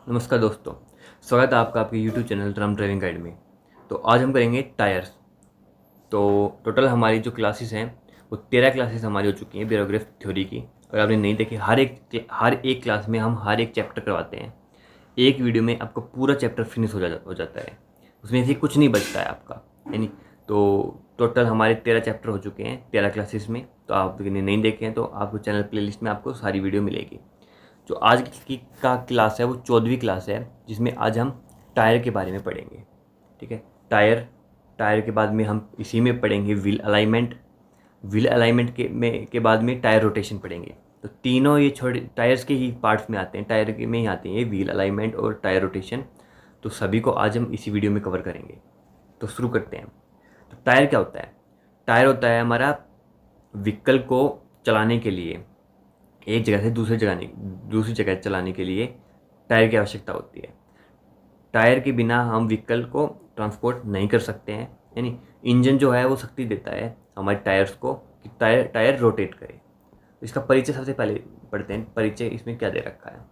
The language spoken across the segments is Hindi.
नमस्कार दोस्तों, स्वागत है आपका आपके YouTube channel Ram driving guide में। तो आज हम करेंगे टायर्स। तो टोटल हमारी जो क्लासेस हैं वो 13 क्लासेस हमारी हो चुकी हैं बैरोग्राफ थ्योरी की। और आपने नहीं देखी, हर एक क्लास में हम हर एक चैप्टर करवाते हैं। एक वीडियो में आपका पूरा चैप्टर फिनिश हो जाता है, उसमें से कुछ नहीं बचता है आपका, यानी। तो टोटल हमारे 13 चैप्टर हो चुके हैं 13 क्लासेस में। तो आपने नहीं देखे हैं तो आपको चैनल प्लेलिस्ट में आपको सारी वीडियो मिलेगी। जो आज की का क्लास है वो 14वीं क्लास है, जिसमें आज हम टायर के बारे में पढ़ेंगे। ठीक है, टायर। टायर के बाद में हम इसी में पढ़ेंगे व्हील अलाइनमेंट। व्हील अलाइनमेंट के बाद में टायर रोटेशन पढ़ेंगे। तो तीनों ये छोटे टायर्स के ही पार्ट्स में आते हैं, टायर के में ही आते हैं ये व्हील अलाइनमेंट और टायर रोटेशन। तो सभी को आज हम इसी वीडियो में कवर करेंगे। तो शुरू करते हैं। तो टायर क्या होता है? टायर होता है हमारा व्हीकल को चलाने के लिए, एक जगह से दूसरी जगह चलाने के लिए टायर की आवश्यकता होती है। टायर के बिना हम व्हीकल को ट्रांसपोर्ट नहीं कर सकते हैं, यानी इंजन जो है वो शक्ति देता है हमारे टायर्स को कि टायर रोटेट करे। इसका परिचय सबसे पहले पढ़ते हैं। परिचय इसमें क्या दे रखा है?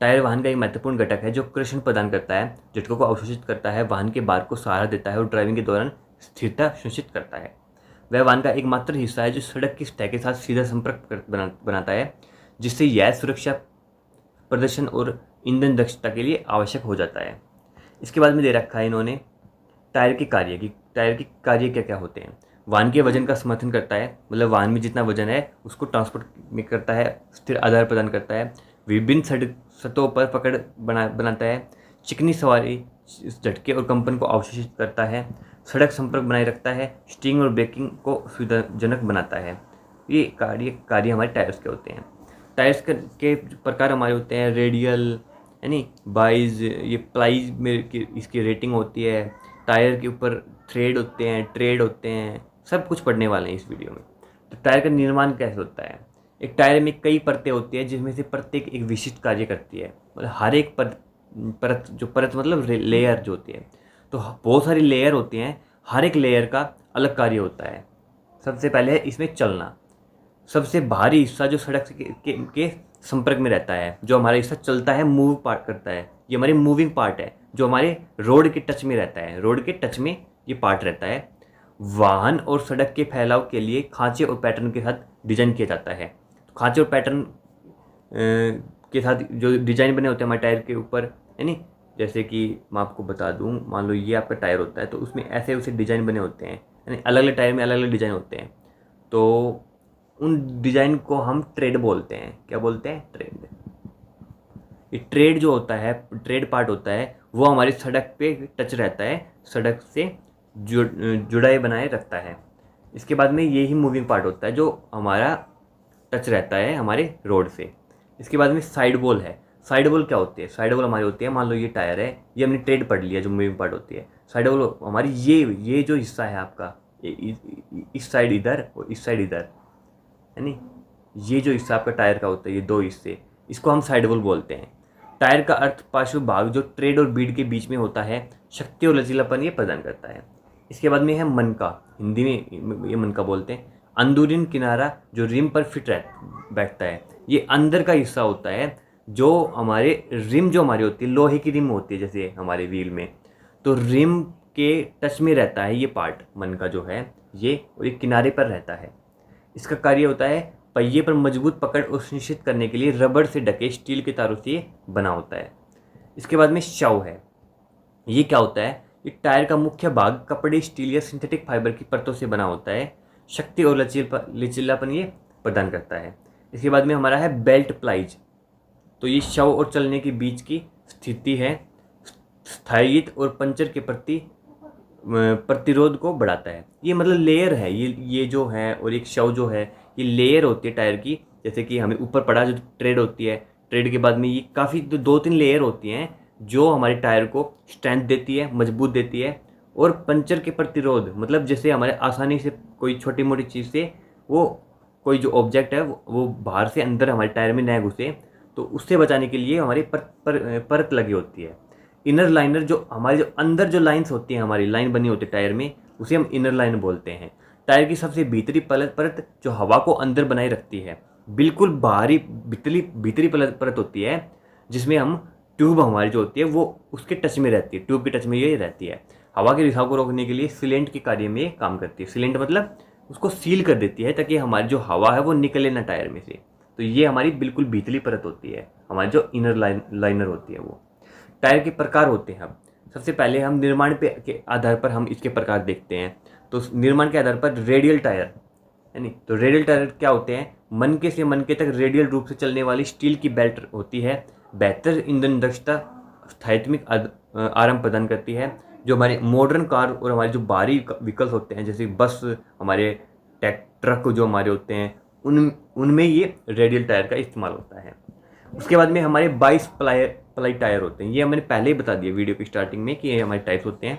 टायर वाहन का एक महत्वपूर्ण घटक है जो कृषण प्रदान करता है, झटकों को अवशोषित करता है, वाहन के भार को सहारा देता है और ड्राइविंग के दौरान स्थिरता सुनिश्चित करता है। वह वाहन का एकमात्र हिस्सा है जो सड़क की सतह के साथ सीधा संपर्क बनाता है, जिससे यह सुरक्षा, प्रदर्शन और ईंधन दक्षता के लिए आवश्यक हो जाता है। इसके बाद में दे रखा है इन्होंने टायर की कार्य क्या क्या होते हैं। वाहन के वजन का समर्थन करता है, मतलब वाहन में जितना वजन है उसको ट्रांसपोर्ट में करता है, स्थिर आधार प्रदान करता है, विभिन्न सतहों पर पकड़ बनाता है, चिकनी सवारी, झटके और कंपन को अवशोषित करता है, सड़क संपर्क बनाए रखता है, स्टीयरिंग और ब्रेकिंग को सुविधाजनक बनाता है। ये कार्य हमारे टायर्स के होते हैं। टायर्स के प्रकार हमारे होते हैं रेडियल, यानी बाइज, ये प्लाइज में इसकी रेटिंग होती है। टायर के ऊपर थ्रेड होते हैं, ट्रेड होते हैं, सब कुछ पढ़ने वाले हैं इस वीडियो में। तो टायर का निर्माण कैसे होता है? एक टायर में कई परतें होती हैं जिसमें से प्रत्येक एक विशिष्ट कार्य करती है। मतलब हर एक परत मतलब लेयर जो होती है, तो बहुत सारी लेयर होती हैं, हर एक लेयर का अलग कार्य होता है। सबसे पहले है इसमें चलना। सबसे भारी हिस्सा जो सड़क के संपर्क में रहता है, जो हमारा हिस्सा चलता है, मूव पार्ट करता है, ये हमारी मूविंग पार्ट है, जो हमारे रोड के टच में रहता है। रोड के टच में ये पार्ट रहता है। वाहन और सड़क के फैलाव के लिए खांचे और पैटर्न के साथ डिजाइन किया जाता है। तो खांचे और पैटर्न के साथ जो डिजाइन बने होते हैं हमारे टायर के ऊपर, यानी जैसे कि मैं आपको बता दूं, मान लो ये आपका टायर होता है तो उसमें ऐसे उसे डिजाइन बने होते हैं, यानी अलग अलग टायर में अलग अलग डिजाइन होते हैं। तो उन डिजाइन को हम ट्रेड बोलते हैं। क्या बोलते हैं? ट्रेड। ये ट्रेड जो होता है, ट्रेड पार्ट होता है, वो हमारी सड़क पे टच रहता है, सड़क से जुड़ाई बनाए रखता है। इसके बाद में यही मूविंग पार्ट होता है जो हमारा टच रहता है हमारे रोड से। इसके बाद में साइड वॉल है। साइड वॉल क्या होती है? साइड वॉल हमारी होती है, मान लो ये टायर है, ये हमने ट्रेड पढ़ लिया जो मूविंग पार्ट होती है। साइड वॉल हमारी ये जो हिस्सा है आपका, इस साइड इधर और इस साइड इधर, यानी ये जो हिस्सा आपका टायर का होता है, ये दो हिस्से, इसको हम साइड वॉल बोलते हैं। टायर का अर्थ पार्श्व भाग जो ट्रेड और बीड के बीच में होता है, शक्ति और लचीलापन ये प्रदान करता है। इसके बाद में है मनका। हिंदी में ये मनका बोलते हैं। अंदरूनी किनारा जो रिम पर बैठता है, ये अंदर का हिस्सा होता है, जो हमारे रिम जो हमारी होती है, लोहे की रिम होती है जैसे हमारे व्हील में, तो रिम के टच में रहता है ये पार्ट, मन का जो है ये, और ये किनारे पर रहता है। इसका कार्य होता है पहिए पर मजबूत पकड़ और सुनिश्चित करने के लिए रबड़ से ढके स्टील के तारों से ये बना होता है। इसके बाद में शव है। ये क्या होता है? ये टायर का मुख्य भाग कपड़े, स्टील या सिंथेटिक फाइबर की परतों से बना होता है, शक्ति और लचीलापन ये प्रदान करता है। इसके बाद में हमारा है बेल्ट प्लाइज। तो ये शव और चलने के बीच की स्थिति है, स्थायित्व और पंचर के प्रति प्रतिरोध को बढ़ाता है। ये मतलब लेयर है, ये जो है, और एक शव जो है, ये लेयर होती है टायर की। जैसे कि हमें ऊपर पड़ा जो ट्रेड होती है, ट्रेड के बाद में ये काफ़ी दो तीन लेयर होती हैं जो हमारे टायर को स्ट्रेंथ देती है, मजबूत देती है। और पंचर के प्रतिरोध मतलब जैसे हमारे आसानी से कोई छोटी मोटी चीज़ से वो कोई जो ऑब्जेक्ट है वो बाहर से अंदर हमारे टायर में न घुसे, तो उससे बचाने के लिए हमारी परत लगी होती है। इनर लाइनर जो हमारी जो अंदर जो लाइंस होती हैं, हमारी लाइन बनी होती है टायर में, उसे हम इनर लाइन बोलते हैं। टायर की सबसे भीतरी परत जो हवा को अंदर बनाए रखती है। बिल्कुल बाहरी भीतरी परत होती है जिसमें हम ट्यूब हमारी जो होती है वो उसके टच में रहती है, ट्यूब के टच में ये रहती है। हवा के रिसाव को रोकने के लिए सीलेंट के कार्य में ये काम करती है। सीलेंट मतलब उसको सील कर देती है ताकि हमारी जो हवा है वो निकले ना टायर में से। तो ये हमारी बिल्कुल भीतरी परत होती है, हमारी जो इनर लाइनर होती है वो। टायर के प्रकार होते हैं। अब सबसे पहले हम निर्माण पे के आधार पर हम इसके प्रकार देखते हैं। तो निर्माण के आधार पर रेडियल टायर, यानी तो रेडियल टायर क्या होते हैं? मनके से मनके तक रेडियल रूप से चलने वाली स्टील की बेल्ट होती है। बेहतर ईंधन दक्षता, स्थायित्विक आराम प्रदान करती है। जो हमारे मॉडर्न कार और हमारे जो बाहरी व्हीकल्स होते हैं जैसे बस, हमारे ट्रक जो हमारे होते हैं उनमें ये रेडियल टायर का इस्तेमाल होता है। उसके बाद में हमारे 22 प्लाई टायर होते हैं। ये मैंने पहले ही बता दिया वीडियो की स्टार्टिंग में कि ये हमारे टाइप्स होते हैं।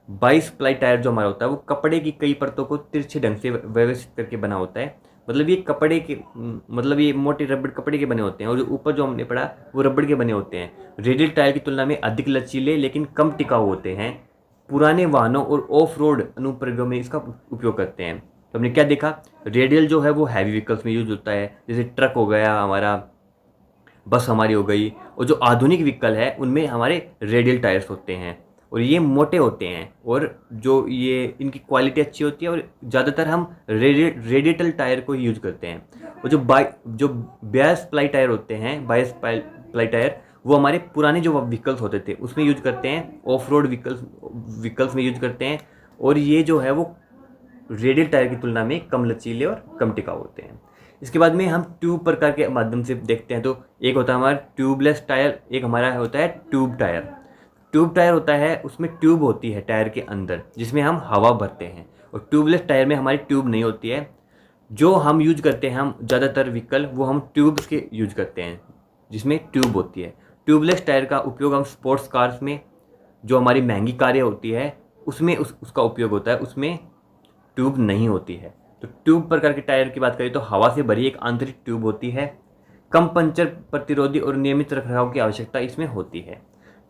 22 प्लाई टायर जो हमारा होता है वो कपड़े की कई परतों को तिरछे ढंग से व्यवस्थित करके बना होता है। मतलब ये कपड़े के मतलब ये मोटे रबड़ कपड़े के बने होते हैं और जो ऊपर जो हमने पढ़ा वो रबड़ के बने होते हैं। रेडियल टायर की तुलना में अधिक लचीले लेकिन कम टिकाऊ होते हैं। पुराने वाहनों और ऑफ रोड अनुप्रयोगों में इसका उपयोग करते हैं। तो हमने क्या देखा? रेडियल जो है वो हैवी व्हीकल्स में यूज होता है, जैसे ट्रक हो गया हमारा, बस हमारी हो गई, और जो आधुनिक व्हीकल है उनमें हमारे रेडियल टायर्स होते हैं और ये मोटे होते हैं और जो ये इनकी क्वालिटी अच्छी होती है और ज़्यादातर हम रेडियल टायर को ही यूज करते हैं। और जो 22 प्लाई टायर होते हैं, 22 प्लाई टायर वो हमारे पुराने जो व्हीकल्स होते थे उसमें यूज करते हैं, ऑफ रोड व्हीकल्स में यूज करते हैं। और ये जो है वो रेडियल टायर की तुलना में कम लचीले और कम टिकाऊ होते हैं। इसके बाद में हम ट्यूब प्रकार के माध्यम से देखते हैं। तो एक होता है हमारा ट्यूबलेस टायर, एक हमारा होता है ट्यूब टायर। ट्यूब टायर होता है उसमें ट्यूब होती है टायर के अंदर जिसमें हम हवा भरते हैं, और ट्यूबलेस टायर में हमारी ट्यूब नहीं होती है। जो हम यूज करते हैं, हम ज़्यादातर व्हीकल वो हम ट्यूब्स के यूज करते हैं जिसमें ट्यूब होती है। ट्यूबलेस टायर का उपयोग हम स्पोर्ट्स कार्स में, जो हमारी महंगी कारें होती है उसमें उसका उपयोग होता है, उसमें ट्यूब नहीं होती है। तो ट्यूब प्रकार के टायर की बात करें तो हवा से भरी एक आंतरिक ट्यूब होती है। कम पंचर प्रतिरोधी और नियमित रखरखाव की आवश्यकता इसमें होती है।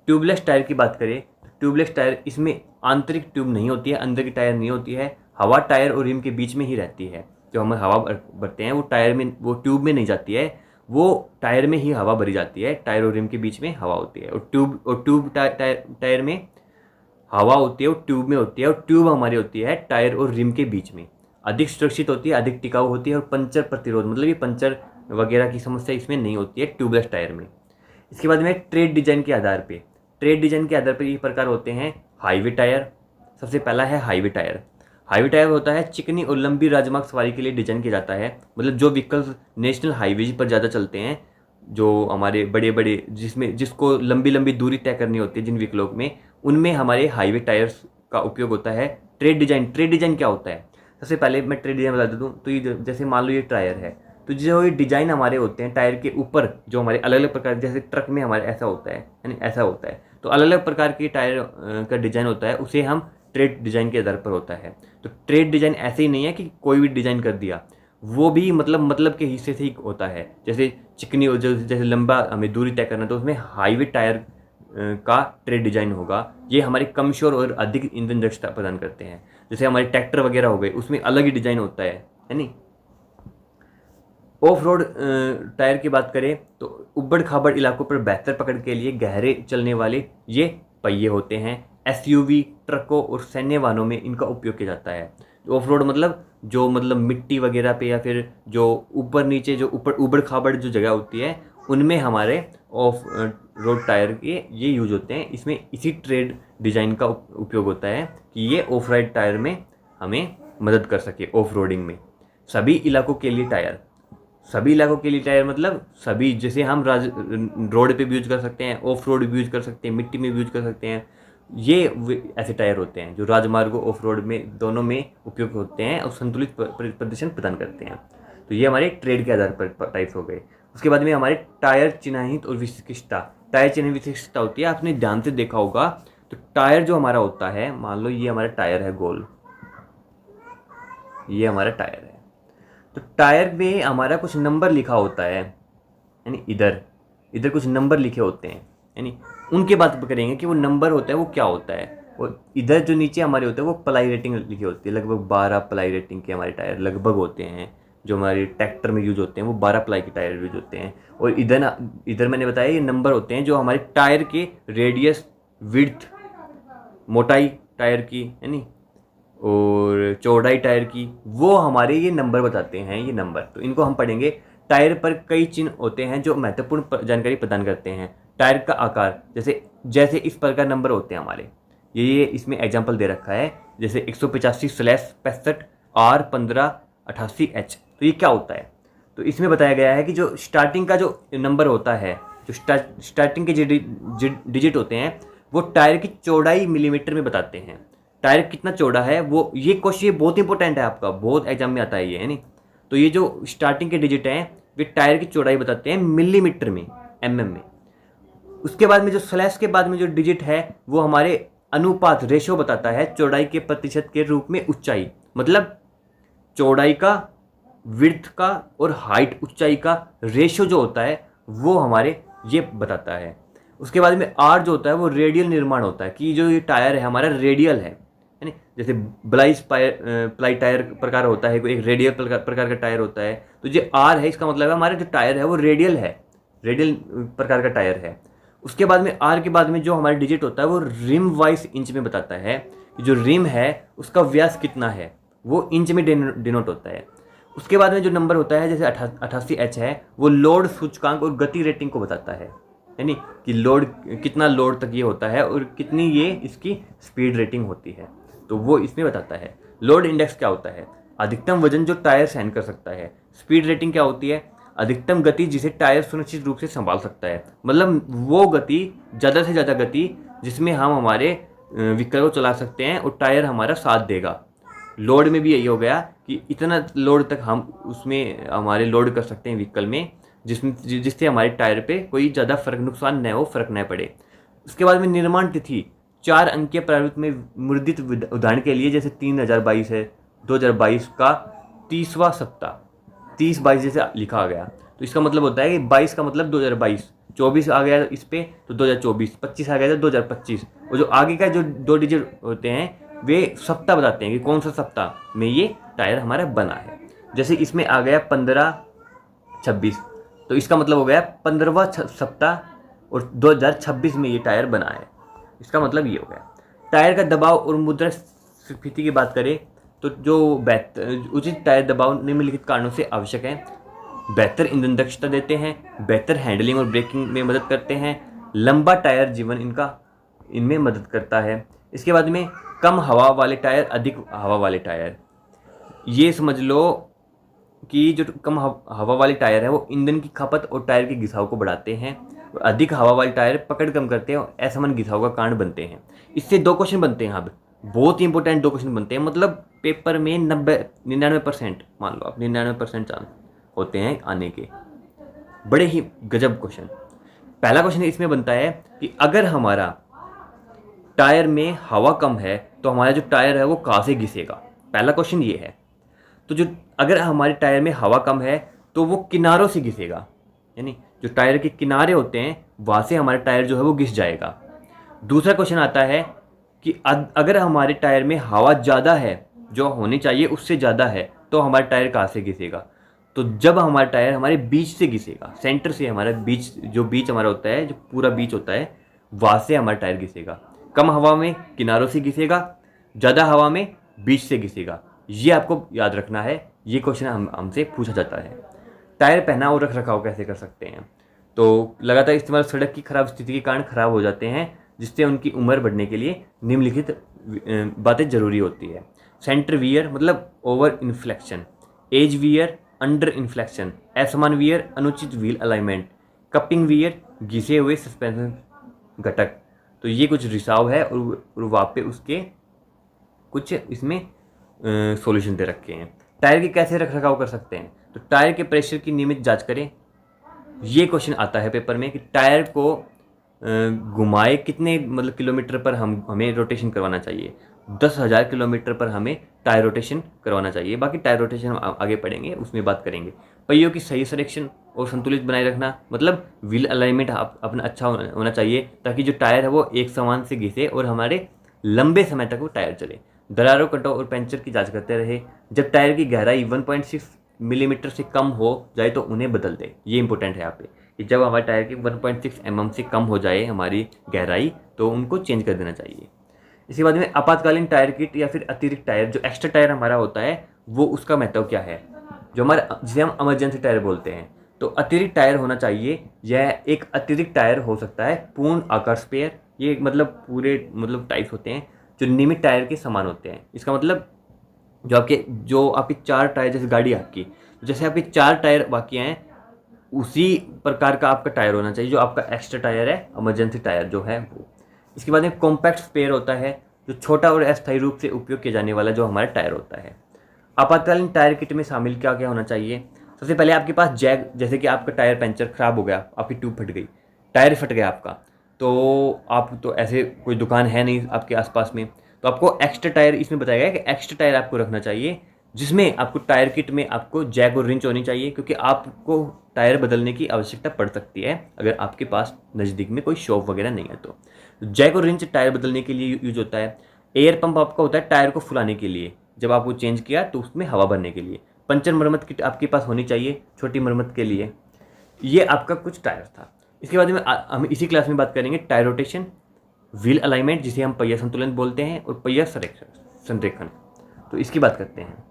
ट्यूबलेस टायर की बात करें तो ट्यूबलेस टायर इसमें आंतरिक ट्यूब नहीं होती है, अंदर की टायर नहीं होती है। हवा टायर और रिम के बीच में ही रहती है। जो हम हवा भरते हैं वो टायर में, वो ट्यूब में नहीं जाती है, वो टायर में ही हवा भरी जाती है। टायर और रिम के बीच में हवा होती है और ट्यूब टायर में हवा होती है, वो ट्यूब में होती है, और ट्यूब हमारी होती है टायर और रिम के बीच में। अधिक सुरक्षित होती है, अधिक टिकाऊ होती है और पंचर प्रतिरोध, मतलब ये पंचर वगैरह की समस्या इसमें नहीं होती है ट्यूबलेस टायर में। इसके बाद में ट्रेड डिजाइन के आधार पे ये प्रकार होते हैं। हाईवे टायर, सबसे पहला है हाईवे टायर। हाईवे टायर होता है चिकनी और लंबी राजमार्ग सवारी के लिए डिजाइन किया जाता है। मतलब जो व्हीकल्स नेशनल हाईवेज पर ज़्यादा चलते हैं, जो हमारे बड़े बड़े जिसको लंबी लंबी दूरी तय करनी होती है जिन व्हीकलों में, उनमें हमारे हाईवे टायर्स का उपयोग होता है। ट्रेड डिजाइन क्या होता है? सबसे पहले मैं ट्रेड डिजाइन बता देता हूँ। तो ये जैसे मान लो ये टायर है, तो जो ये डिजाइन हमारे होते हैं टायर के ऊपर, जो हमारे अलग अलग प्रकार, जैसे ट्रक में हमारे ऐसा होता है, यानी ऐसा होता है, तो अलग अलग प्रकार के टायर का डिजाइन होता है, उसे हम ट्रेड डिजाइन के आधार पर होता है। तो ट्रेड डिजाइन ऐसे ही नहीं है कि कोई भी डिजाइन कर दिया, वो भी मतलब के हिस्से से ही होता है। जैसे चिकनी और जैसे लंबा हमें दूरी तय करना, तो उसमें हाईवे टायर का ट्रेड डिजाइन होगा। ये हमारे कम शोर और अधिक ईंधन दक्षता प्रदान करते हैं। जैसे हमारे ट्रैक्टर वगैरह हो गए, उसमें अलग ही डिजाइन होता है नहीं। ऑफ रोड टायर की बात करें तो उबड़ खाबड़ इलाकों पर बेहतर पकड़ के लिए गहरे चलने वाले ये पहिए होते हैं। एसयूवी, ट्रकों और सैन्य वाहनों में इनका उपयोग किया जाता है। ऑफ रोड मतलब मिट्टी वगैरह पे, या फिर जो ऊपर नीचे जो ऊपर उबड़ खाबड़ जो जगह होती है उनमें हमारे ऑफ रोड टायर के ये यूज होते हैं। इसमें इसी ट्रेड डिजाइन का उपयोग होता है कि ये ऑफ राइड टायर में हमें मदद कर सके ऑफ रोडिंग में। सभी इलाकों के लिए टायर मतलब सभी, जैसे हम रोड पे भी यूज कर सकते हैं, ऑफ रोड भी यूज कर सकते हैं, मिट्टी में भी यूज कर सकते हैं। ये ऐसे टायर होते हैं जो राजमार्गों ऑफ रोड में दोनों में उपयोग होते हैं और संतुलित प्रदर्शन प्रदान करते हैं। तो ये हमारे ट्रेड के आधार पर टाइप्स हो गए। उसके बाद में हमारे टायर चिन्हित और विशिष्टता होती है। आपने ध्यान से देखा होगा तो टायर जो हमारा होता है, मान लो ये हमारा टायर है गोल, ये हमारा टायर है, तो टायर में हमारा कुछ नंबर लिखा होता है, यानी इधर कुछ नंबर लिखे होते हैं, यानी उनके बात करेंगे कि वो नंबर होता है वो क्या होता है। और इधर जो नीचे हमारे होते हैं वो प्लाई रेटिंग लिखी होती है। लगभग 12 प्लाई रेटिंग के हमारे टायर लगभग होते हैं, जो हमारे ट्रैक्टर में यूज होते हैं वो 12 प्लाई के टायर यूज होते हैं। और इधर इधर मैंने बताया ये नंबर होते हैं जो हमारे टायर के रेडियस, विड्थ, मोटाई टायर की है नी, और चौड़ाई टायर की, वो हमारे ये नंबर बताते हैं। ये नंबर तो इनको हम पढ़ेंगे। टायर पर कई चिन्ह होते हैं जो महत्वपूर्ण जानकारी प्रदान करते हैं। टायर का आकार, जैसे जैसे इस प्रकार नंबर होते हैं हमारे, ये इसमें एग्जांपल दे रखा है, जैसे 185/65 R1588H। तो ये क्या होता है? तो इसमें बताया गया है कि जो स्टार्टिंग का जो नंबर होता है, जो स्टार्टिंग के डिजिट होते हैं, वो टायर की चौड़ाई मिलीमीटर में बताते हैं। टायर कितना चौड़ा है वो, ये क्वेश्चन बहुत इंपॉर्टेंट है आपका, बहुत एग्जाम में आता है ये, है नहीं। तो ये जो स्टार्टिंग के डिजिट हैं वे टायर की चौड़ाई बताते हैं मिलीमीटर में, एमएम में। उसके बाद में जो स्लैश के बाद में जो डिजिट है वो हमारे अनुपात, रेशो बताता है चौड़ाई के प्रतिशत के रूप में ऊंचाई, मतलब चौड़ाई का, विड्थ का और हाइट, ऊंचाई का रेशो जो होता है वो हमारे ये बताता है। उसके बाद में आर जो होता है वो रेडियल निर्माण होता है, कि जो ये टायर है हमारा रेडियल है नहीं। जैसे ब्लाइस प्लाई टायर प्रकार होता है, कोई एक रेडियल प्रकार का टायर होता है। तो जो आर है इसका मतलब है हमारा जो टायर है वो रेडियल है, रेडियल प्रकार का टायर है। उसके बाद में आर के बाद में जो हमारा डिजिट होता है वो रिम वाइज इंच में बताता है कि जो रिम है उसका व्यास कितना है, वो इंच में डिनोट होता है। उसके बाद में जो नंबर होता है जैसे 88H है, वो लोड सूचकांक और गति रेटिंग को बताता है, यानी कि लोड कितना लोड तक ये होता है और कितनी ये इसकी स्पीड रेटिंग होती है, तो वो इसमें बताता है। लोड इंडेक्स क्या होता है? अधिकतम वजन जो टायर सहन कर सकता है। स्पीड रेटिंग क्या होती है? अधिकतम गति जिसे टायर सुनिश्चित रूप से संभाल सकता है, मतलब वो गति, ज़्यादा से ज़्यादा गति जिसमें हम हमारे व्हीकल को चला सकते हैं और टायर हमारा साथ देगा। लोड में भी यही हो गया कि इतना लोड तक हम उसमें हमारे लोड कर सकते हैं व्हीकल में, जिससे हमारे टायर पे कोई ज़्यादा फर्क, नुकसान न हो, फर्क न पड़े। उसके बाद में निर्माण तिथि 4 अंकीय प्रारूप में मुद्रित, उदाहरण के लिए जैसे 3022 है, 2022 का 30वां सप्ताह, 30/22 जैसे लिखा गया, तो इसका मतलब होता है कि 22 का मतलब 2022, 24 आ गया इस पे तो 2024, 25 आ गया तो 2025, और जो आगे का जो 2 डिजिट होते हैं वे सप्ताह बताते हैं कि कौन सा सप्ताह में ये टायर हमारा बना है। जैसे इसमें आ गया 15/26, तो इसका मतलब हो गया 15वां सप्ताह और 2026 में ये टायर बना है, इसका मतलब ये हो गया। टायर का दबाव और मुद्रास्फीति की बात करें तो जो उचित टायर दबाव निम्नलिखित कारणों से आवश्यक है। बेहतर ईंधन दक्षता देते हैं, बेहतर हैंडलिंग और ब्रेकिंग में मदद करते हैं, लंबा टायर जीवन इनमें मदद करता है। इसके बाद में कम हवा वाले टायर, अधिक हवा वाले टायर, ये समझ लो कि जो कम हवा वाले टायर है वो ईंधन की खपत और टायर के घिसाव को बढ़ाते हैं, और अधिक हवा वाले टायर पकड़ कम करते हैं और असमान घिसाव का कारण बनते हैं। इससे 2 क्वेश्चन बनते हैं, अब बहुत ही इंपॉर्टेंट 2 क्वेश्चन बनते हैं, मतलब पेपर में 99% मान लो आप 99% चांस होते हैं आने के, बड़े ही गजब क्वेश्चन। पहला क्वेश्चन इसमें बनता है कि अगर हमारा टायर में हवा कम है तो हमारा जो टायर है वो कहाँ से घिसेगा, पहला क्वेश्चन ये है। तो जो अगर हमारे टायर में हवा कम है तो वो किनारों से घिसेगा, यानी जो टायर के किनारे होते हैं वहाँ से हमारा टायर जो है वो घिस जाएगा। दूसरा क्वेश्चन आता है कि अगर हमारे टायर में हवा ज़्यादा है, जो होनी चाहिए उससे ज़्यादा है, तो हमारा टायर कहाँ से घिसेगा? तो जब हमारा टायर हमारे बीच से घिसेगा, सेंटर से, हमारा बीच, जो बीच हमारा होता है, जो पूरा बीच होता है, वहाँ से हमारा टायर घिसेगा। कम हवा में किनारों से घिसेगा, ज़्यादा हवा में बीच से घिसेगा। ये आपको याद रखना है, ये क्वेश्चन हमसे पूछा जाता है। टायर पहना और रख रखाव कैसे कर सकते हैं? तो लगातार इस्तेमाल सड़क की खराब स्थिति के कारण खराब हो जाते हैं, जिससे उनकी उम्र बढ़ने के लिए निम्नलिखित बातें जरूरी होती है। सेंटर वियर मतलब over inflection, edge wear under inflection, असमान वियर अनुचित व्हील अलाइनमेंट, कपिंग वियर घिसे हुए सस्पेंशन घटक। तो ये कुछ रिसाव है और वहाँ पे उसके कुछ इसमें सॉल्यूशन दे रखे हैं। टायर की कैसे रख रखाव कर सकते हैं? तो टायर के प्रेशर की नियमित जांच करें। ये क्वेश्चन आता है पेपर में कि टायर को घुमाए कितने मतलब किलोमीटर पर हमें रोटेशन करवाना चाहिए। 10,000 किलोमीटर पर हमें टायर रोटेशन करवाना चाहिए। बाकी टायर रोटेशन हम आगे पढ़ेंगे, उसमें बात करेंगे। पहियों की सही सिलेक्शन और संतुलित बनाए रखना, मतलब व्हील अलाइनमेंट अपना अच्छा होना चाहिए, ताकि जो टायर है वो एक समान से घिसे और हमारे लंबे समय तक वो टायर चले। दरारों, कटों और पंचर की जांच करते रहे। जब टायर की गहराई 1.6 मिलीमीटर से कम हो जाए तो उन्हें बदल दें। ये इंपॉर्टेंट है यहाँ पे कि जब हमारे टायर की 1.6 mm से कम हो जाए हमारी गहराई तो उनको चेंज कर देना चाहिए। इसके बाद में आपातकालीन टायर किट या फिर अतिरिक्त टायर, जो एक्स्ट्रा टायर हमारा होता है वो उसका महत्व क्या है, जो हमारा जिसे हम इमरजेंसी टायर बोलते हैं। तो अतिरिक्त टायर होना चाहिए। यह एक अतिरिक्त टायर हो सकता है पूर्ण आकार स्पेयर, ये मतलब पूरे मतलब टाइप्स होते हैं जो नियमित टायर के समान होते हैं। इसका मतलब जो आपके 4 टायर, जैसे गाड़ी आपकी, जैसे आपके 4 टायर बाकी हैं उसी प्रकार का आपका टायर होना चाहिए जो आपका एक्स्ट्रा टायर है, इमरजेंसी टायर जो है वो। इसके बाद में कॉम्पैक्ट स्पेयर होता है, जो छोटा और अस्थायी रूप से उपयोग किया जाने वाला जो हमारा टायर होता है। आपातकालीन टायर किट में शामिल क्या क्या होना चाहिए। सबसे पहले आपके पास जैक, जैसे कि आपका टायर पंचर खराब हो गया, आपकी ट्यूब फट गई, टायर फट गया आपका, तो आप तो ऐसे कोई दुकान है नहीं आपके आसपास में, तो आपको एक्स्ट्रा टायर, इसमें बताया गया है कि एक्स्ट्रा टायर आपको रखना चाहिए, जिसमें आपको टायर किट में आपको जैक और रिंच होनी चाहिए, क्योंकि आपको टायर बदलने की आवश्यकता पड़ सकती है अगर आपके पास नज़दीक में कोई शॉप वगैरह नहीं है। तो जैक और रिंच टायर बदलने के लिए यूज होता है। एयर पंप आपका होता है टायर को फुलाने के लिए, जब आपको चेंज किया तो उसमें हवा भरने के लिए। पंचर मरम्मत किट आपके पास होनी चाहिए छोटी मरम्मत के लिए। ये आपका कुछ टायर था। इसके बाद में हम इसी क्लास में बात करेंगे टायर रोटेशन, व्हील अलाइनमेंट जिसे हम पहिया संतुलन बोलते हैं, और पहिया संरेखण। तो इसकी बात करते हैं।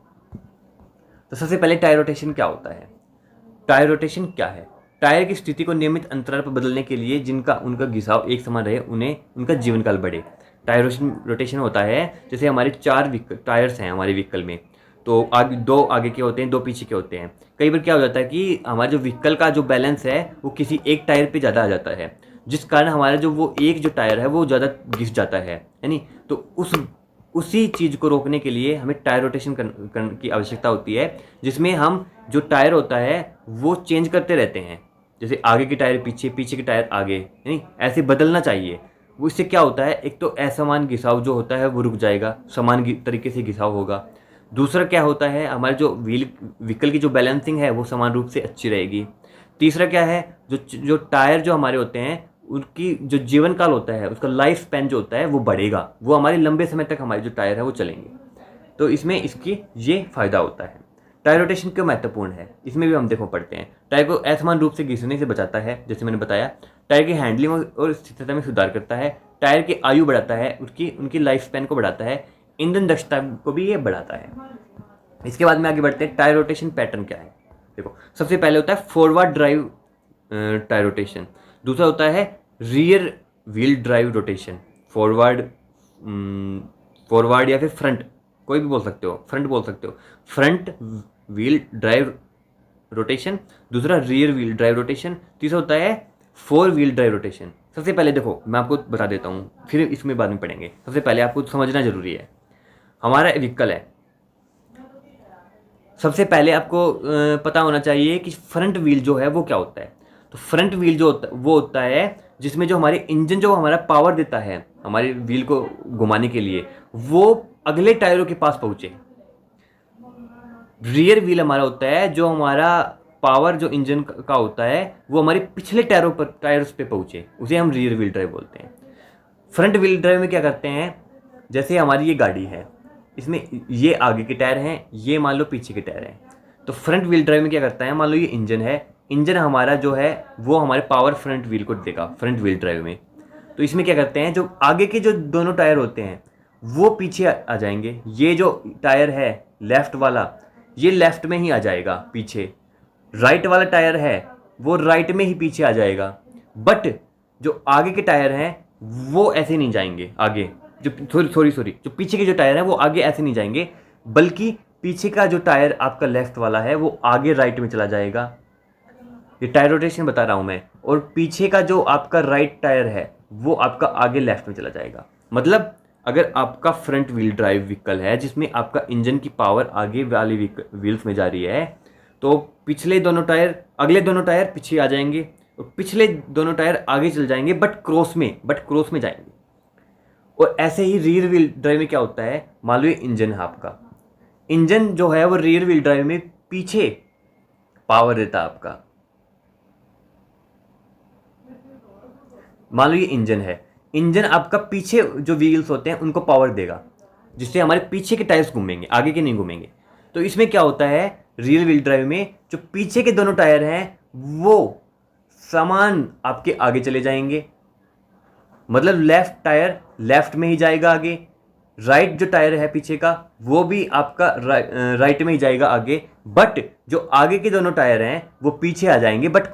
तो सबसे पहले टायर रोटेशन क्या होता है। टायर रोटेशन क्या है? टायर की स्थिति को नियमित अंतराल पर बदलने के लिए जिनका उनका घिसाव एक समान रहे, उन्हें उनका जीवन काल बढ़े। टायर रोटेशन होता है, जैसे हमारे 4 टायर्स हैं हमारे व्हीकल में, तो आगे 2 आगे के होते हैं, 2 पीछे के होते हैं। कई बार क्या हो जाता है कि हमारे जो व्हीकल का जो बैलेंस है वो किसी एक टायर पे ज़्यादा आ जाता है, जिस कारण हमारा जो वो एक जो टायर है वो ज़्यादा घिस जाता है नहीं। तो उसी चीज़ को रोकने के लिए हमें टायर रोटेशन की आवश्यकता होती है, जिसमें हम जो टायर होता है वो चेंज करते रहते हैं, जैसे आगे के टायर पीछे, पीछे के टायर आगे, नहीं ऐसे बदलना चाहिए। वो इससे क्या होता है, एक तो असमान घिसाव जो होता है वो रुक जाएगा, समान तरीके से घिसाव होगा। दूसरा क्या होता है, हमारे जो व्हीकल की जो बैलेंसिंग है वो समान रूप से अच्छी रहेगी। तीसरा क्या है, जो टायर जो हमारे होते हैं उनकी जो जीवन काल होता है, उसका लाइफ स्पैन जो होता है वो बढ़ेगा, वो हमारे लंबे समय तक हमारे जो टायर है वो चलेंगे। तो इसमें इसकी ये फायदा होता है। टायर रोटेशन क्यों महत्वपूर्ण है, इसमें भी हम देखो पढ़ते हैं। टायर को असमान रूप से घिसने से बचाता है, जैसे मैंने बताया। टायर की हैंडलिंग और स्थिरता में सुधार करता है। टायर की आयु बढ़ाता है, उनकी लाइफ स्पैन को बढ़ाता है। ईंधन दक्षता को भी ये बढ़ाता है। इसके बाद में आगे बढ़ते हैं। टायर रोटेशन पैटर्न क्या है। देखो, सबसे पहले होता है फॉरवर्ड ड्राइव टायर रोटेशन। दूसरा होता है rear wheel drive rotation. Forward या फिर फ्रंट, कोई भी बोल सकते हो, फ्रंट बोल सकते हो। फ्रंट व्हील ड्राइव रोटेशन, दूसरा रियर व्हील ड्राइव रोटेशन, तीसरा होता है 4 व्हील ड्राइव रोटेशन। सबसे पहले देखो, मैं आपको बता देता हूँ, फिर इसमें बाद में पढ़ेंगे। सबसे पहले आपको समझना जरूरी है, हमारा व्हीकल है, सबसे पहले आपको पता होना चाहिए कि फ्रंट व्हील जो है वो क्या होता है। तो फ्रंट व्हील जो होता वो होता है जिसमें जो हमारे इंजन जो हमारा पावर देता है हमारे व्हील को घुमाने के लिए, वो अगले टायरों के पास पहुंचे। रियर व्हील हमारा होता है जो हमारा पावर जो इंजन का होता है वो हमारे पिछले टायर्स पे पहुंचे, उसे हम रियर व्हील ड्राइव बोलते हैं। फ्रंट व्हील ड्राइव में क्या करते हैं, जैसे हमारी ये गाड़ी है, इसमें ये आगे के टायर हैं, ये मान लो पीछे के टायर हैं। तो फ्रंट व्हील ड्राइव में क्या करता है, मान लो ये इंजन है, इंजन हमारा जो है वो हमारे पावर फ्रंट व्हील को देगा फ्रंट व्हील ड्राइव में। तो इसमें क्या करते हैं, जो आगे के जो दोनों टायर होते हैं वो पीछे आ जाएंगे। ये जो टायर है लेफ्ट वाला, ये लेफ्ट में ही आ जाएगा पीछे। राइट वाला टायर है वो राइट में ही पीछे आ जाएगा। बट जो आगे के टायर हैं वो ऐसे नहीं जाएंगे आगे, जो सॉरी जो पीछे के जो टायर हैं वो आगे ऐसे नहीं जाएंगे, बल्कि पीछे का जो टायर आपका लेफ्ट वाला है वो आगे राइट में चला जाएगा। ये टायर रोटेशन बता रहा हूं मैं। और पीछे का जो आपका राइट टायर है वो आपका आगे लेफ्ट में चला जाएगा। मतलब अगर आपका फ्रंट व्हील ड्राइव व्हीकल है जिसमें आपका इंजन की पावर आगे वाली व्हील्स में जा रही है, तो पिछले दोनों टायर, अगले दोनों टायर पीछे आ जाएंगे और पिछले दोनों टायर आगे चल जाएंगे, बट क्रॉस में जाएंगे। और ऐसे ही रियर व्हील ड्राइव में क्या होता है, मान लो ये इंजन है आपका, इंजन जो है वो रियर व्हील ड्राइव में पीछे पावर देता है आपका। मान लो ये इंजन है, इंजन आपका पीछे जो व्हील्स होते हैं उनको पावर देगा, जिससे हमारे पीछे के टायर्स घूमेंगे, आगे के नहीं घूमेंगे। तो इसमें क्या होता है, रियल व्हील ड्राइव में जो पीछे के दोनों टायर हैं वो समान आपके आगे चले जाएंगे, मतलब लेफ्ट टायर लेफ्ट में ही जाएगा आगे, राइट जो टायर है पीछे का वो भी आपका राइट में ही जाएगा आगे, बट जो आगे के दोनों टायर हैं वो पीछे आ जाएंगे बट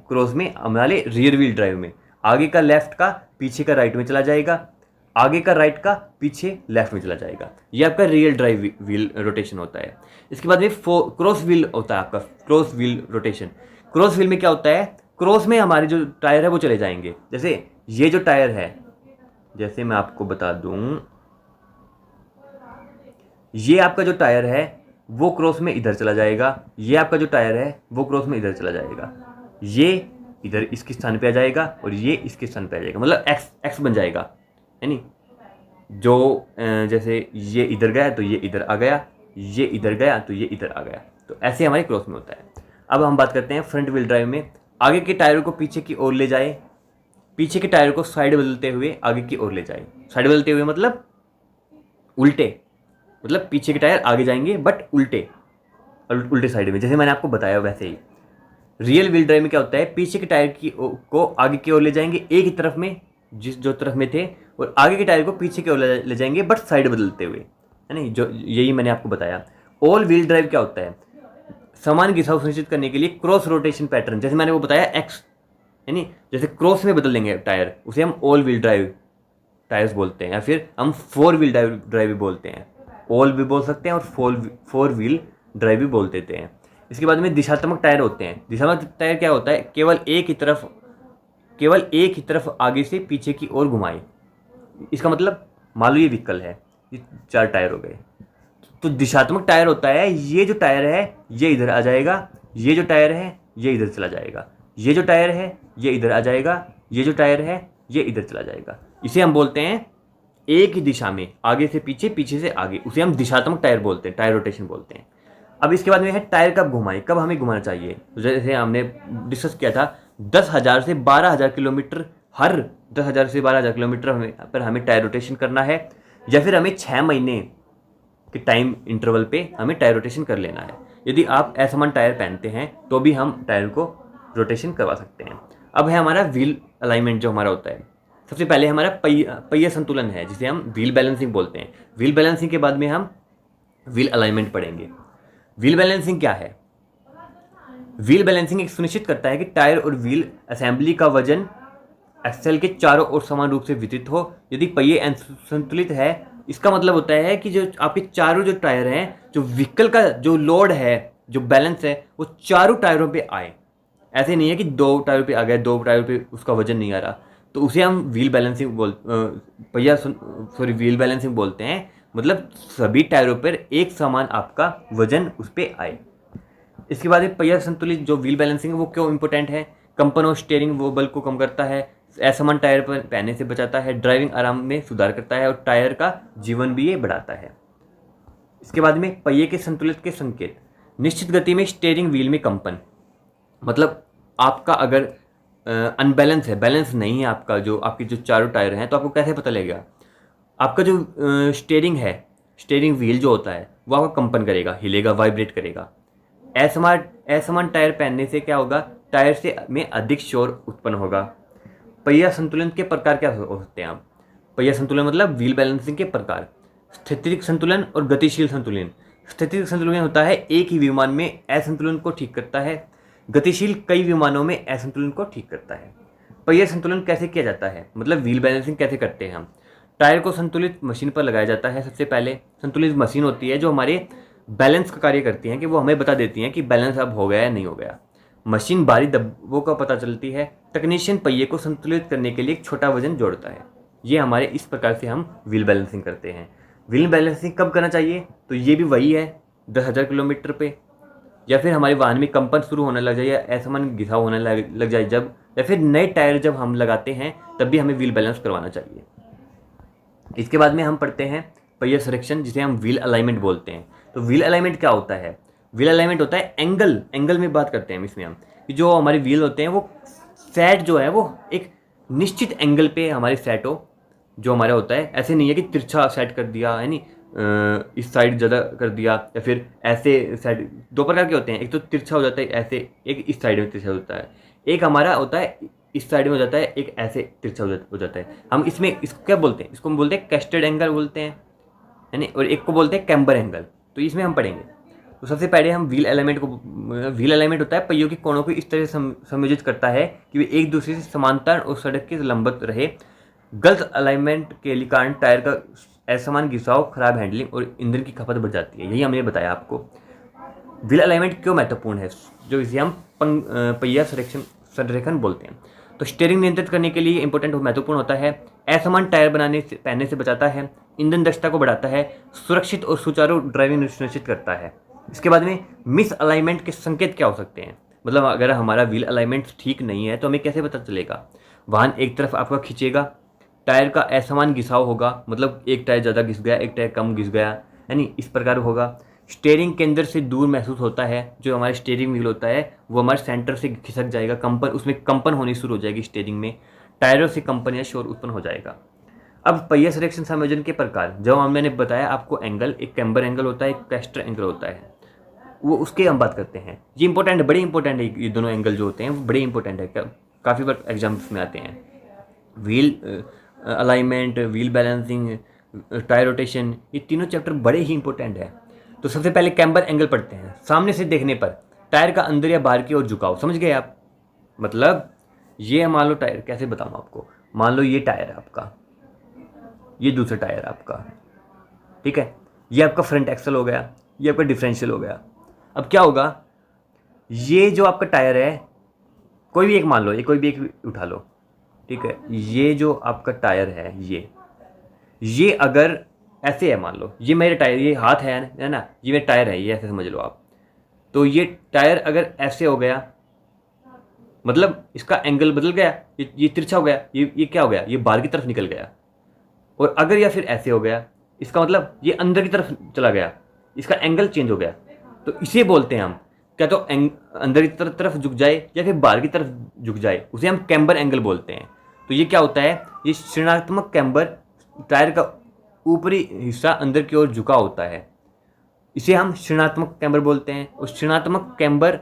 क्रॉस में हमारे रियर व्हील ड्राइव में आगे का लेफ्ट का पीछे का राइट में चला जाएगा, आगे का राइट का पीछे लेफ्ट में चला जाएगा। ये आपका रियल ड्राइव व्हील रोटेशन होता है। इसके बाद में क्रॉस व्हील होता है आपका cross wheel rotation. Cross wheel में क्या होता है, क्रॉस में हमारे जो टायर है वो चले जाएंगे। जैसे ये जो टायर है, जैसे मैं आपको बता दूं, ये आपका जो टायर है वो क्रॉस में इधर चला जाएगा, ये आपका जो टायर है वो क्रॉस में इधर चला जाएगा, ये इधर इसके स्थान पे आ जाएगा और ये इसके स्थान पे आ जाएगा, मतलब एक्स बन जाएगा, है नी। जो जैसे ये इधर गया तो ये इधर आ गया, ये इधर गया तो ये इधर आ गया, तो ऐसे हमारे क्रॉस में होता है। अब हम बात करते हैं फ्रंट व्हील ड्राइव में। आगे के टायरों को पीछे की ओर ले जाए, पीछे के टायर को साइड बदलते हुए आगे की ओर ले जाए। साइड बदलते हुए मतलब उल्टे, मतलब पीछे के टायर आगे जाएंगे बट उल्टे साइड में, जैसे मैंने आपको बताया वैसे ही। रियल व्हील ड्राइव में क्या होता है, पीछे के टायर को आगे की ओर ले जाएंगे एक ही तरफ में, जो तरफ में थे, और आगे के टायर को पीछे की ओर ले जाएंगे बट साइड बदलते हुए, है नहीं। जो यही मैंने आपको बताया। ऑल व्हील ड्राइव क्या होता है, समान घिसाव सुनिश्चित करने के लिए क्रॉस रोटेशन पैटर्न, जैसे मैंने वो बताया एक्स, है नहीं, जैसे क्रॉस में बदल देंगे टायर, उसे हम ऑल व्हील ड्राइव टायर्स बोलते हैं, या फिर हम फोर व्हील ड्राइव भी बोलते हैं। ऑल भी बोल सकते हैं और फोर व्हील ड्राइव भी बोल देते हैं। इसके बाद में दिशात्मक टायर होते हैं। दिशात्मक टायर क्या होता है, केवल एक ही तरफ आगे से पीछे की ओर घुमाए। इसका मतलब मान लो ये व्हीकल है, ये 4 टायर हो गए, तो दिशात्मक टायर होता है ये जो टायर है ये इधर आ जाएगा, ये जो टायर है ये इधर चला जाएगा, ये जो टायर है ये इधर आ जाएगा, ये जो टायर है ये इधर चला जाएगा। इसे हम बोलते हैं एक ही दिशा में, आगे से पीछे, पीछे से आगे, उसे हम दिशात्मक टायर बोलते हैं, टायर रोटेशन बोलते हैं। अब इसके बाद में है टायर कब घुमाएं, कब हमें घुमाना चाहिए। तो जैसे हमने डिस्कस किया था 10,000 से 12,000 किलोमीटर, हर 10,000 से 12,000 किलोमीटर पर हमें टायर रोटेशन करना है, या फिर हमें 6 महीने के टाइम इंटरवल पे हमें टायर रोटेशन कर लेना है। यदि आप असमान टायर पहनते हैं तो भी हम टायर को रोटेशन करवा सकते हैं। अब है हमारा व्हील अलाइनमेंट जो हमारा होता है। सबसे पहले हमारा पहिया संतुलन है, जिसे हम व्हील बैलेंसिंग बोलते हैं। व्हील बैलेंसिंग के बाद में हम व्हील अलाइनमेंट पढ़ेंगे। व्हील बैलेंसिंग क्या है, व्हील बैलेंसिंग एक सुनिश्चित करता है कि टायर और व्हील असेंबली का वजन एक्सेल के चारों ओर समान रूप से वितरित हो। यदि पहिए संतुलित है, इसका मतलब होता है कि जो आपके चारों जो टायर हैं, जो व्हीकल का जो लोड है, जो बैलेंस है, वो चारों टायरों पे आए। ऐसे नहीं है कि 2 टायर पे आ गया, 2 टायर पे उसका वजन नहीं आ रहा, तो उसे हम व्हील बैलेंसिंग व्हील बैलेंसिंग बोलते हैं। मतलब सभी टायरों पर एक समान आपका वजन उस पर आए। इसके बाद पहिया संतुलित जो व्हील बैलेंसिंग है वो क्यों इंपॉर्टेंट है, कंपन और स्टीयरिंग वो बल को कम करता है, असमान टायर पर पहनने से बचाता है, ड्राइविंग आराम में सुधार करता है, और टायर का जीवन भी ये बढ़ाता है। इसके बाद में पहिए के संतुलित के संकेत, निश्चित गति में स्टीयरिंग व्हील में कंपन, मतलब आपका अगर अनबैलेंस है, बैलेंस नहीं है आपका, जो आपके जो चारों टायर हैं, तो आपको कैसे पता लगेगा। आपका जो स्टीयरिंग है, स्टीयरिंग व्हील जो होता है वो आपका कंपन करेगा, हिलेगा, वाइब्रेट करेगा। असमान टायर पहनने से क्या होगा, टायर से में अधिक शोर उत्पन्न होगा। पहिया संतुलन के प्रकार क्या हो सकते हैं आप, पहिया संतुलन मतलब व्हील बैलेंसिंग के प्रकार, स्थितिक संतुलन और गतिशील संतुलन। स्थितिक संतुलन होता है एक ही विमान में असंतुलन को ठीक करता है, गतिशील कई विमानों में असंतुलन को ठीक करता है। पहिया संतुलन कैसे किया जाता है, मतलब व्हील बैलेंसिंग कैसे करते हैं हम। टायर को संतुलित मशीन पर लगाया जाता है। सबसे पहले संतुलित मशीन होती है जो हमारे बैलेंस का कार्य करती हैं, कि वो हमें बता देती हैं कि बैलेंस अब हो गया या नहीं हो गया। मशीन भारी दबावों का पता चलती है। तकनीशियन पहिए को संतुलित करने के लिए एक छोटा वजन जोड़ता है। ये हमारे इस प्रकार से हम व्हील बैलेंसिंग करते हैं। व्हील बैलेंसिंग कब करना चाहिए, तो ये भी वही है 10,000 किलोमीटर पे, या फिर हमारे वाहन में कंपन शुरू होने लग जाए या असमान घिसाव होने लग जाए जब, या फिर नए टायर जब हम लगाते हैं तब भी हमें व्हील बैलेंस करवाना चाहिए। इसके बाद में हम पढ़ते हैं पहिया संरक्षण, जिसे हम व्हील अलाइनमेंट बोलते हैं। तो व्हील अलाइनमेंट क्या होता है, व्हील अलाइनमेंट होता है एंगल में बात करते हैं इसमें हम, कि जो हमारे व्हील होते हैं वो सेट जो है वो एक निश्चित एंगल पे हमारे सेट हो, जो हमारा होता है। ऐसे नहीं है कि तिरछा सेट कर दिया, है नहीं, इस साइड ज़्यादा कर दिया, या फिर ऐसे साइड, दो प्रकार के होते हैं, एक तो तिरछा हो जाता है ऐसे, एक इस साइड में तिरछा होता है, एक हमारा होता है इस साइड में हो जाता है, एक ऐसे तिरछा हो जाता है। हम इसमें इसको क्या बोलते हैं, इसको हम बोलते हैं कैस्टेड एंगल बोलते हैं, है ना, और एक को बोलते हैं कैम्बर एंगल। तो इसमें हम पढ़ेंगे। तो सबसे पहले हम व्हील एलिमेंट को, व्हील एलिमेंट होता है पहियों के कोणों को इस तरह से समायोजित करता है कि वे एक दूसरे से समांतर और सड़क के लंबवत रहे। गलत अलाइनमेंट के लिए कारण टायर का असमान घिसाव, खराब हैंडलिंग और ईंधन की खपत बढ़ जाती है। यही हमने बताया आपको। व्हील अलाइनमेंट क्यों महत्वपूर्ण है, जो इसे हम पहिया संरेखन बोलते हैं। तो स्टीयरिंग नियंत्रित करने के लिए इंपॉर्टेंट महत्वपूर्ण होता है। असमान टायर पहनने से बचाता है, ईंधन दक्षता को बढ़ाता है, सुरक्षित और सुचारू ड्राइविंग सुनिश्चित करता है। इसके बाद में मिस अलाइनमेंट के संकेत क्या हो सकते हैं, मतलब अगर हमारा व्हील अलाइनमेंट ठीक नहीं है तो हमें कैसे पता चलेगा। वाहन एक तरफ आपका खींचेगा, टायर का असमान घिसाव होगा, मतलब एक टायर ज़्यादा घिस गया, एक टायर कम घिस गया, यानी इस प्रकार होगा। स्टीयरिंग केंद्र से दूर महसूस होता है, जो हमारा स्टीयरिंग व्हील होता है वो हमारे सेंटर से खिसक जाएगा, कंपन, उसमें कंपन होनी शुरू हो जाएगी स्टीयरिंग में, टायरों से कंपन या शोर उत्पन्न हो जाएगा। अब पहिया संरक्षण संयोजन के प्रकार, जो मैंने बताया आपको एंगल, एक कैम्बर एंगल होता है, एक कैस्टर एंगल होता है, वो उसके हम बात करते हैं। ये इंपॉर्टेंट है, बड़े इंपॉर्टेंट है, ये दोनों एंगल जो होते हैं वो बड़े इंपॉर्टेंट है, काफ़ी बार एग्जाम्स में आते हैं। Wheel alignment, wheel balancing, tyre rotation, ये तीनों चैप्टर बड़े ही इंपॉर्टेंट है। तो सबसे पहले कैम्बर एंगल पढ़ते हैं। सामने से देखने पर टायर का अंदर या बाहर की ओर झुकाव, समझ गए आप। मतलब ये मान लो टायर, कैसे बताऊँ आपको, मान लो ये टायर है आपका, ये दूसरा टायर है आपका, ठीक है, ये आपका फ्रंट एक्सल हो गया, ये आपका डिफरेंशियल हो गया। अब क्या होगा, ये जो आपका टायर है, कोई भी एक मान लो, ये कोई भी एक उठा लो, ठीक है, ये जो आपका टायर है, ये अगर ऐसे है, मान लो ये मेरे टायर, ये हाथ है ना, ये मेरा टायर है, ये ऐसे समझ लो आप। तो ये टायर अगर ऐसे हो गया, मतलब इसका एंगल बदल गया, ये तिरछा हो गया, ये क्या हो गया, ये बाहर की तरफ निकल गया। और अगर या फिर ऐसे हो गया, इसका मतलब ये अंदर की तरफ चला गया, इसका एंगल चेंज हो गया। तो इसे बोलते हैं हम, क्या तो अंदर की तरफ झुक जाए या फिर बाहर की तरफ झुक जाए, उसे हम कैम्बर एंगल बोलते हैं। तो ये क्या होता है, ये ऋणात्मक कैम्बर, टायर का ऊपरी हिस्सा अंदर की ओर झुका होता है, इसे हम ऋणात्मक कैम्बर बोलते हैं। और ऋणात्मक कैम्बर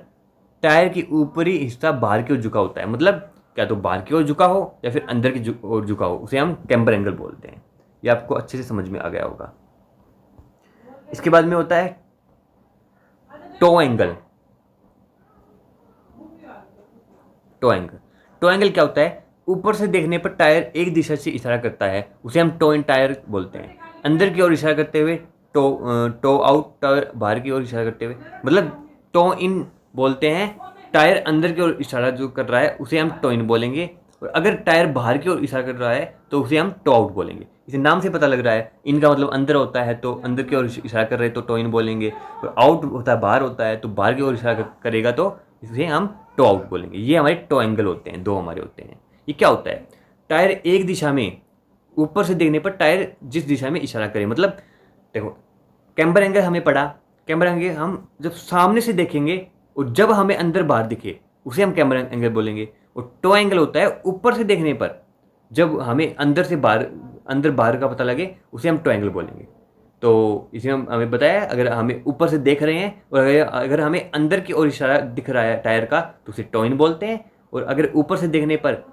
टायर की ऊपरी हिस्सा बाहर की ओर झुका होता है, मतलब क्या तो बाहर की ओर झुका हो या फिर अंदर की ओर झुका हो, उसे हम कैम्बर एंगल बोलते हैं। ये आपको अच्छे से समझ में आ गया होगा। इसके बाद में होता है toe angle. Toe angle, toe angle क्या होता है, ऊपर से देखने पर टायर एक दिशा से इशारा करता है, उसे हम टो इन टायर बोलते हैं। अंदर की ओर इशारा करते हुए टो आउट, टायर बाहर की ओर इशारा करते हुए, मतलब टो इन बोलते हैं, टायर अंदर की ओर इशारा जो कर रहा है उसे हम टो इन बोलेंगे। और अगर टायर बाहर की ओर इशारा कर रहा है तो उसे हम टो आउट बोलेंगे। इसे नाम से पता लग रहा है, इनका मतलब अंदर होता है तो अंदर की ओर इशारा कर रहे हैं तो टो इन बोलेंगे, और आउट होता है बाहर होता है तो बाहर की ओर इशारा करेगा तो इसे हम टो आउट बोलेंगे। ये हमारे टो एंगल होते हैं, दो हमारे होते हैं। ये क्या होता है, टायर एक दिशा में, ऊपर से देखने पर टायर जिस दिशा में इशारा करे, मतलब देखो कैम्बर एंगल हमें पड़ा, कैम्बर एंगल हम जब सामने से देखेंगे और जब हमें अंदर बाहर दिखे उसे हम कैम्बर एंगल बोलेंगे। और टो एंगल होता है ऊपर से देखने पर, जब हमें अंदर से बाहर, अंदर बाहर का पता लगे उसे हम टो एंगल बोलेंगे। तो इसे हमें बताया, अगर हमें ऊपर से देख रहे हैं और अगर हमें अंदर की ओर इशारा दिख रहा है टायर का तो उसे टो इन बोलते हैं, और अगर ऊपर से देखने पर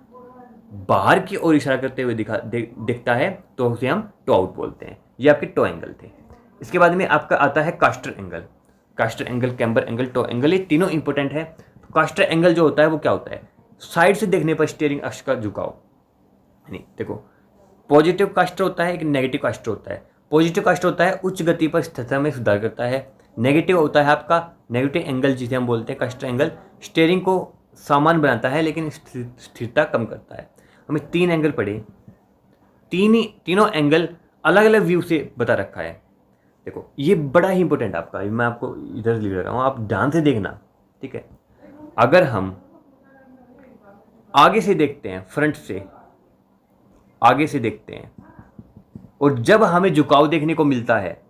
बाहर की ओर इशारा करते हुए दिखता है तो उसे हम टो आउट बोलते हैं। ये आपके टो एंगल थे। इसके बाद में आपका आता है caster angle. Caster angle, camber angle, toe angle, ये तीनों इंपॉर्टेंट है। कास्टर एंगल जो होता है वो क्या होता है, साइड से देखने पर स्टीयरिंग अक्ष का झुकाव। नहीं देखो, पॉजिटिव कास्टर होता है, एक नेगेटिव कास्टर होता है। पॉजिटिव कास्टर होता है उच्च गति पर स्थिरता में सुधार करता है। नेगेटिव होता है आपका नेगेटिव एंगल, जिसे हम बोलते हैं कास्टर एंगल, स्टीयरिंग को सामान बनाता है लेकिन स्थिरता कम करता है। हमें तीन एंगल पढ़े, तीनों एंगल अलग अलग व्यू से बता रखा है। देखो ये बड़ा ही इंपॉर्टेंट आपका, मैं आपको इधर लिख रहा हूँ, आप ध्यान से देखना, ठीक है। अगर हम आगे से देखते हैं, फ्रंट से आगे से देखते हैं, और जब हमें झुकाव देखने को मिलता है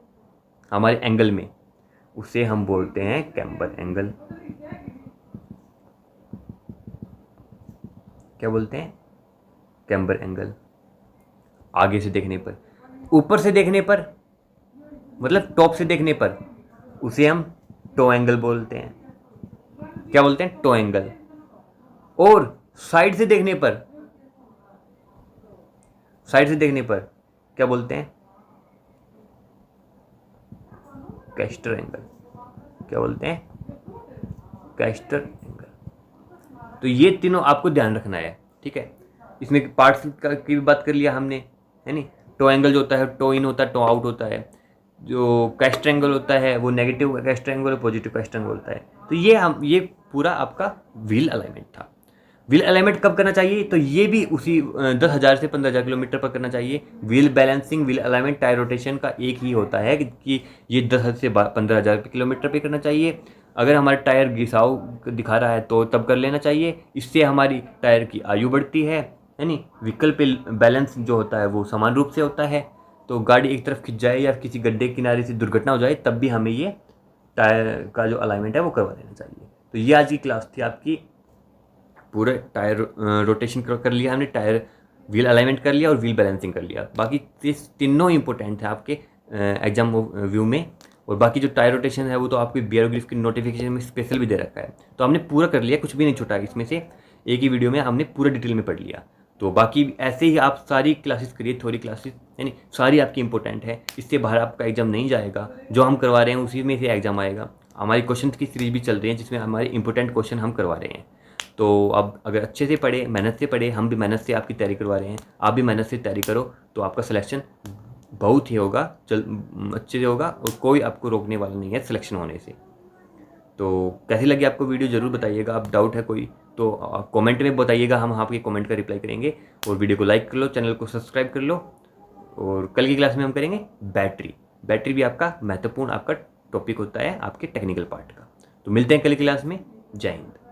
हमारे एंगल में, उसे हम बोलते हैं कैम्बर एंगल। क्या बोलते हैं, कैम्बर एंगल। आगे से देखने पर, ऊपर से देखने पर मतलब टॉप से देखने पर उसे हम टो एंगल बोलते हैं। क्या बोलते हैं? To angle. और साइड से देखने पर, साइड से देखने पर क्या बोलते हैं? Castor angle. क्या बोलते हैं? Castor angle. तो ये तीनों आपको ध्यान रखना है, ठीक है। इसमें पार्ट्स की भी बात कर लिया हमने, है नहीं। टो एंगल जो होता है, टो इन होता है, टो आउट होता है। जो कैस्टर एंगल होता है वो नेगेटिव कैस्टर एंगल और पॉजिटिव कैस्टर एंगल होता है। तो ये पूरा आपका व्हील अलाइनमेंट था। व्हील अलाइनमेंट कब करना चाहिए? तो ये भी उसी 10,000 से 15,000 किलोमीटर पर करना चाहिए। Wheel balancing, wheel alignment, tyre rotation का एक ही होता है कि ये 10 से 15,000 किलोमीटर पे करना चाहिए। अगर हमारा टायर घिसाव दिखा रहा है तो तब कर लेना चाहिए। इससे हमारी टायर की आयु बढ़ती है नहीं। व्हीकल पे बैलेंस जो होता है वो समान रूप से होता है। तो गाड़ी एक तरफ खिंच जाए या किसी गड्ढे किनारे से दुर्घटना हो जाए तब भी हमें ये टायर का जो अलाइनमेंट है वो करवा लेना चाहिए। तो ये आज की क्लास थी आपकी। पूरे टायर रोटेशन कर लिया हमने, टायर व्हील अलाइनमेंट कर लिया और व्हील बैलेंसिंग कर लिया। बाकी तीनों इंपॉर्टेंट है आपके एग्जाम व्यू में। और बाकी जो टायर रोटेशन है वो तो आपकी बियरोग्लिफ की नोटिफिकेशन में स्पेशल भी दे रखा है। तो हमने पूरा कर लिया, कुछ भी नहीं छूटा इसमें से। एक ही वीडियो में हमने पूरा डिटेल में पढ़ लिया। तो बाकी ऐसे ही आप सारी क्लासेस करिए, थ्योरी क्लासेस यानी सारी आपकी इंपॉर्टेंट है। इससे बाहर आपका एग्जाम नहीं जाएगा। जो हम करवा रहे हैं उसी में से एग्जाम आएगा। हमारी क्वेश्चन की सीरीज भी चल रही है जिसमें हमारे इंपॉर्टेंट क्वेश्चन हम करवा रहे हैं। तो अब अगर अच्छे से पढ़े, मेहनत से पढ़े, हम भी मेहनत से आपकी तैयारी करवा रहे हैं, आप भी मेहनत से तैयारी करो, तो आपका सिलेक्शन बहुत ही होगा, अच्छे से होगा और कोई आपको रोकने वाला नहीं है सिलेक्शन होने से। तो कैसी लगी आपको वीडियो ज़रूर बताइएगा। आप डाउट है कोई तो कमेंट में बताइएगा, हम आपके कमेंट का रिप्लाई करेंगे। और वीडियो को लाइक कर लो, चैनल को सब्सक्राइब कर लो। और कल की क्लास में हम करेंगे बैटरी। बैटरी भी आपका महत्वपूर्ण आपका टॉपिक होता है आपके टेक्निकल पार्ट का। तो मिलते हैं कल की क्लास में। जय हिंद।